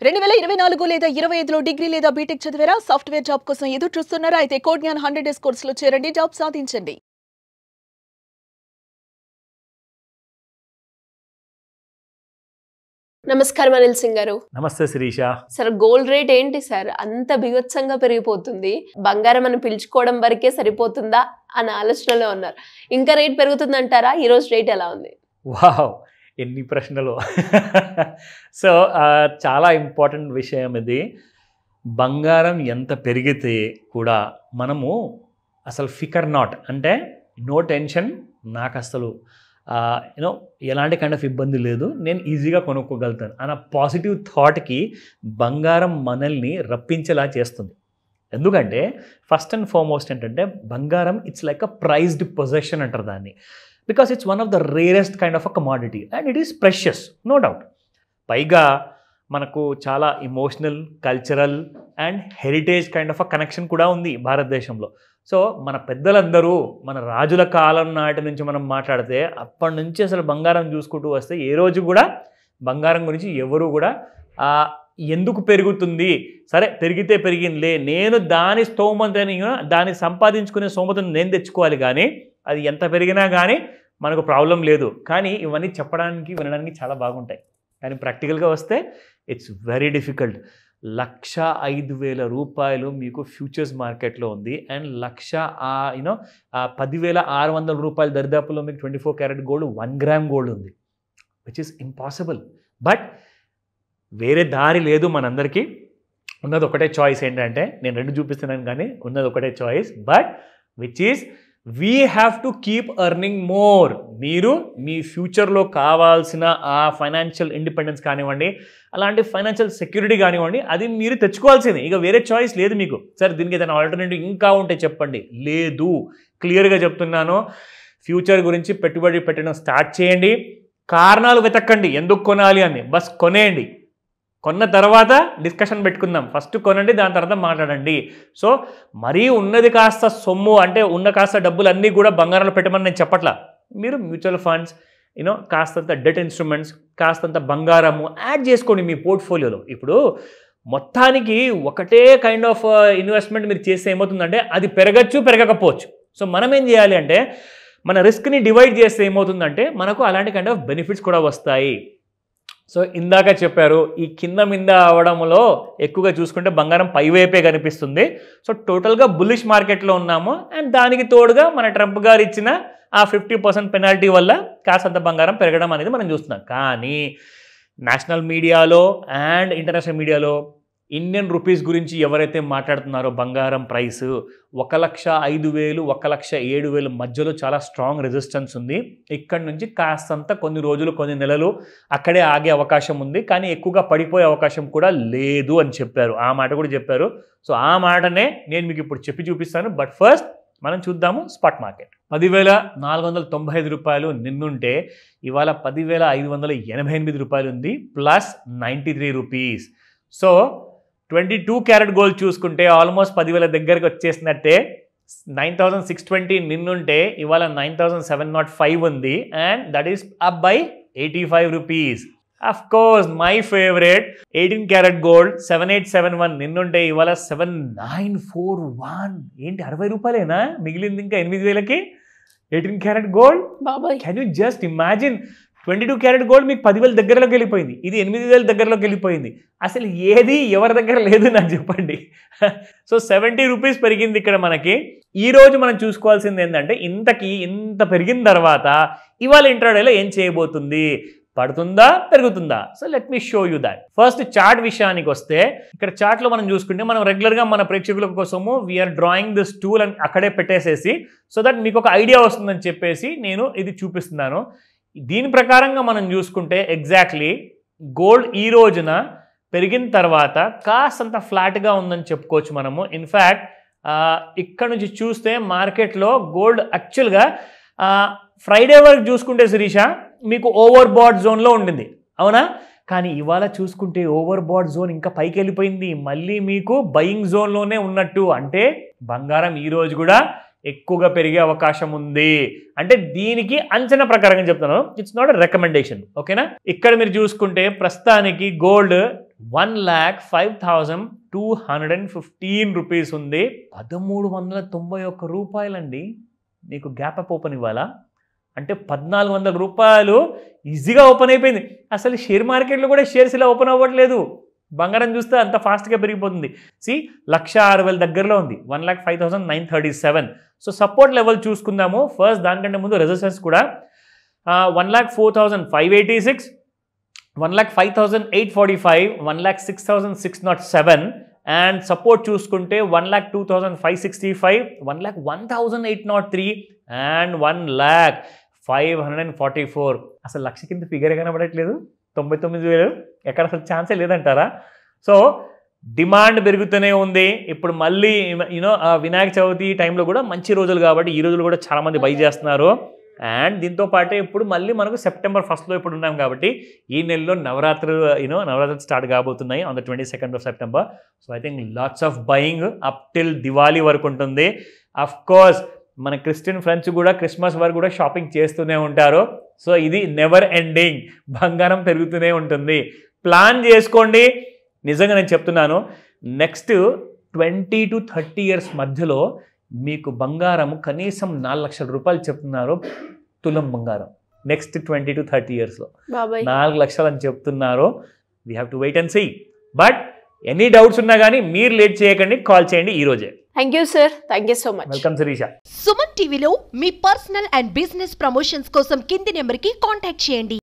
2024 లేదా 25లో డిగ్రీ లేదా బీటెక్ చదివారా? సాఫ్ట్వేర్ జాబ్ కోసం ఎదురు చూస్తున్నారా? అయితే కోడ్ జ్ఞాన్ 100 డేస్ కోర్సులో చేరండి, జాబ్ సాధించండి. నమస్కారం అనిల్ సింగ్ గారు. నమస్తే శిరీష. సార్, గోల్డ్ రేట్ ఏంటి సార్? అంత బిభత్సంగా పెరిగిపోతుంది. బంగారం అని పిలుచుకోవడం వరకే సరిపోతుందా అన్న ఆలోచనలో ఉన్నారు. ఇంకా రేట్ పెరుగుతుందంటారా? ఈ రోజు రేట్ ఎలా ఉంది? వావ్, ఎన్ని ప్రశ్నలు. సో చాలా ఇంపార్టెంట్ విషయం ఇది. బంగారం ఎంత పెరిగితే కూడా మనము అసలు ఫికర్ నాట్, అంటే నో టెన్షన్, నాకు అసలు యూనో ఎలాంటి కైండ్ ఆఫ్ ఇబ్బంది లేదు, నేను ఈజీగా కొనుక్కోగలుగుతాను అన్న పాజిటివ్ థాట్కి బంగారం మనల్ని రప్పించేలా చేస్తుంది. ఎందుకంటే ఫస్ట్ అండ్ ఫార్మోస్ట్ ఏంటంటే బంగారం it's like a prized possession అంటారు దాన్ని. Because it's one of the rarest kind of a commodity and it is precious, no doubt. పైగా మనకు చాలా emotional, cultural and heritage kind of a connection కూడా ఉంది భారతదేశంలో. సో మన పెద్దలందరూ మన రాజుల కాలం నాటి నుంచి మనం మాట్లాడితే అప్పటి నుంచి అసలు బంగారం చూసుకుంటూ వస్తే ఏ రోజు కూడా బంగారం గురించి ఎవరు కూడా ఎందుకు పెరుగుతుంది, సరే పెరిగితే పెరిగిందిలే, నేను దాని స్తోమతని దాన్ని సంపాదించుకునే స్తోమతను నేను తెచ్చుకోవాలి, కానీ అది ఎంత పెరిగినా కానీ మనకు ప్రాబ్లం లేదు. కానీ ఇవన్నీ చెప్పడానికి వినడానికి చాలా బాగుంటాయి, కానీ ప్రాక్టికల్గా వస్తే ఇట్స్ వెరీ డిఫికల్ట్. 1,05,000 రూపాయలు మీకు ఫ్యూచర్స్ మార్కెట్లో ఉంది అండ్ 10,600 రూపాయల దరిదాపులో మీకు 24 క్యారెట్ గోల్డ్ 1 గ్రామ్ గోల్డ్ ఉంది, విచ్ ఈస్ ఇంపాసిబుల్. బట్ వేరే దారి లేదు మనందరికీ. ఉన్నది ఒకటే చాయిస్. ఏంటంటే నేను రెండు చూపిస్తున్నాను కానీ ఉన్నది ఒకటే choice, but which is we have to keep earning more. మీరు మీ ఫ్యూచర్లో కావాల్సిన ఆ ఫైనాన్షియల్ ఇండిపెండెన్స్ కానివ్వండి, అలాంటి ఫైనాన్షియల్ సెక్యూరిటీ కానివ్వండి, అది మీరు తెచ్చుకోవాల్సింది. ఇక వేరే చాయిస్ లేదు మీకు. సార్ దీనికి ఏదైనా ఆల్టర్నేటివ్ ఇంకా ఉంటే చెప్పండి. లేదు, క్లియర్గా చెప్తున్నాను. ఫ్యూచర్ గురించి పెట్టుబడి పెట్టడం స్టార్ట్ చేయండి. కారణాలు వెతకండి ఎందుకు కొనాలి అని, బస్ కొనేయండి. కొన్న తర్వాత డిస్కషన్ పెట్టుకుందాం. ఫస్ట్ కొనండి, దాని తర్వాత మాట్లాడండి. సో మరీ ఉన్నది కాస్త సొమ్ము, అంటే ఉన్న కాస్త డబ్బులు అన్నీ కూడా బంగారంలో పెట్టమని నేను చెప్పట్లా. మీరు మ్యూచువల్ ఫండ్స్, కాస్తంత డెట్ ఇన్స్ట్రుమెంట్స్, కాస్తంత బంగారము యాడ్ చేసుకోండి మీ పోర్ట్ఫోలియోలో. ఇప్పుడు మొత్తానికి ఒకటే కైండ్ ఆఫ్ ఇన్వెస్ట్మెంట్ మీరు చేస్తే ఏమవుతుందంటే అది పెరగచ్చు, పెరగకపోవచ్చు. సో మనం ఏం చేయాలి అంటే మన రిస్క్ని డివైడ్ చేస్తే ఏమవుతుందంటే మనకు అలాంటి కైండ్ ఆఫ్ బెనిఫిట్స్ కూడా వస్తాయి. సో ఇందాక చెప్పారు, ఈ కింద మింద అవడంలో ఎక్కువగా చూసుకుంటే బంగారం పైవైపే కనిపిస్తుంది. సో టోటల్గా బుల్లిష్ మార్కెట్లో ఉన్నాము అండ్ దానికి తోడుగా మన ట్రంప్ గారు ఇచ్చిన ఆ 50% పెనాల్టీ వల్ల కాసంత బంగారం పెరగడం అనేది మనం చూస్తున్నాం. కానీ నేషనల్ మీడియాలో అండ్ ఇంటర్నేషనల్ మీడియాలో ఇండియన్ రూపీస్ గురించి ఎవరైతే మాట్లాడుతున్నారో బంగారం ప్రైస్ 1,05,000, 1,07,000 మధ్యలో చాలా స్ట్రాంగ్ రెసిస్టెన్స్ ఉంది. ఇక్కడ నుంచి కాస్తంత కొన్ని రోజులు, కొన్ని నెలలు అక్కడే ఆగే అవకాశం ఉంది, కానీ ఎక్కువగా పడిపోయే అవకాశం కూడా లేదు అని చెప్పారు. ఆ మాట కూడా చెప్పారు. సో ఆ మాటనే నేను మీకు ఇప్పుడు చెప్పి చూపిస్తాను. బట్ ఫస్ట్ మనం చూద్దాము స్పాట్ మార్కెట్. 10,495 రూపాయలు నిన్నుంటే ఇవాళ 10,588 రూపాయలు ఉంది, plus 93 rupees. So 22 carat gold చూసుకుంటే ఆల్మోస్ట్ 10,000 దగ్గరికి వచ్చేసినట్టే. 9,620 నిన్నుంటే ఇవాళ 9,705 ఉంది and that is up by 85 rupees. Of course my favourite 18 carat gold 7871 నిన్నుంటే ఇవాళ 7941. ఏంటి 60 రూపాయలేనా మిగిలింది ఇంకా 8,000కి 18 క్యారెట్ గోల్డ్? బాబాయ్, can you just imagine? 22 carat gold మీకు 10,000 దగ్గరలోకి వెళ్ళిపోయింది, ఇది 8,000 దగ్గరలోకి వెళ్ళిపోయింది. అసలు ఏది ఎవరి దగ్గర లేదు నాకు చెప్పండి. సో 70 రూపీస్ పెరిగింది ఇక్కడ మనకి. ఈరోజు మనం చూసుకోవాల్సింది ఏంటంటే ఇంత పెరిగిన తర్వాత ఇవాళ ఇంట్రాడేలో ఏం చేయబోతుంది, పడుతుందా పెరుగుతుందా? So let me show you that. First chart విషయానికి వస్తే ఇక్కడ చార్ట్లో మనం చూసుకుంటే మనం రెగ్యులర్గా మన ప్రేక్షకుల కోసము వీఆర్ డ్రాయింగ్ దిస్ టూల్ అని అక్కడే పెట్టేసేసి సో దట్ మీకు ఒక ఐడియా వస్తుందని చెప్పేసి నేను ఇది చూపిస్తున్నాను. దీని ప్రకారంగా మనం చూసుకుంటే ఎగ్జాక్ట్లీ గోల్డ్ ఈ రోజున పెరిగిన తర్వాత కాస్తంత ఫ్లాట్గా ఉందని చెప్పుకోవచ్చు మనము. ఇన్ఫ్యాక్ట్ ఇక్కడ నుంచి చూస్తే మార్కెట్లో గోల్డ్ యాక్చువల్గా ఫ్రైడే వరకు చూసుకుంటే శిరీష మీకు ఓవర్ బాట్ జోన్లో ఉండింది, అవునా? కానీ ఇవాళ చూసుకుంటే ఓవర్ బాట్ జోన్ ఇంకా పైకి వెళ్ళిపోయింది, మళ్ళీ మీకు బయింగ్ జోన్లోనే ఉన్నట్టు. అంటే బంగారం ఈరోజు కూడా ఎక్కువగా పెరిగే అవకాశం ఉంది. అంటే దీనికి అంచనా ప్రకారంగా చెప్తున్నాను, ఇట్స్ నాట్ ఎ రికమెండేషన్, ఓకేనా? ఇక్కడ మీరు చూసుకుంటే ప్రస్తుతానికి గోల్డ్ 1,05,215 రూపీస్ ఉంది. 1,391 రూపాయలండి. మీకు గ్యాప్ అప్ ఓపెన్ ఇవ్వాలా అంటే 1,400 రూపాయలు ఈజీగా ఓపెన్ అయిపోయింది. అసలు షేర్ మార్కెట్లో కూడా షేర్స్ ఇలా ఓపెన్ అవ్వట్లేదు. బంగారం చూస్తే అంత ఫాస్ట్గా పెరిగిపోతుంది. 1,06,000 దగ్గరలో ఉంది. 1,05,937. సో సపోర్ట్ లెవెల్ చూసుకుందాము ఫస్ట్. దానికంటే ముందు రెసిస్టెన్స్ కూడా 1,04,586, 1,05,845, 1,06,607 అండ్ సపోర్ట్ చూసుకుంటే 1,02,565, 1,01,803 అండ్ 1,05,544. అసలు లక్ష కింద ఫిగర్ కనబడట్లేదు. 99,000 ఎక్కడ అసలు ఛాన్సే లేదంటారా? సో డిమాండ్ పెరుగుతూనే ఉంది. ఇప్పుడు మళ్ళీ వినాయక చవితి టైంలో కూడా మంచి రోజులు కాబట్టి ఈ రోజులు కూడా చాలామంది బై చేస్తున్నారు. అండ్ దీంతో పాటే ఇప్పుడు మళ్ళీ మనకు సెప్టెంబర్ 1st ఇప్పుడు ఉన్నాం కాబట్టి ఈ నెలలో నవరాత్రులు స్టార్ట్ కాబోతున్నాయి on the 22nd of September. So I think lots of buying up till Diwali వరకు ఉంటుంది. అఫ్ కోర్స్ మన క్రిస్టియన్ ఫ్రెండ్స్ కూడా క్రిస్మస్ వరకు కూడా షాపింగ్ చేస్తూనే ఉంటారు. సో ఇది నెవర్ ఎండింగ్. బంగారం పెరుగుతూనే ఉంటుంది. ప్లాన్ చేసుకోండి. నిజంగా నేను చెప్తున్నాను, నెక్స్ట్ 20 to 30 years మధ్యలో మీకు బంగారం కనీసం 4 లక్షల రూపాయలు చెప్తున్నారు తులం బంగారం. నెక్స్ట్ 20 to 30 yearsలో 4 లక్షలు అని చెప్తున్నారు. We have to wait and see. But any doubts ఉన్నా కానీ మీరు లేట్ చేయకండి, కాల్ చేయండి ఈ రోజే. Thank you sir. Thank you so much. Welcome Shirisha. Suman టీవీలో మీ పర్సనల్ అండ్ బిజినెస్ ప్రమోషన్స్ కోసం కింది నెంబర్కి కాంటాక్ట్ చేయండి.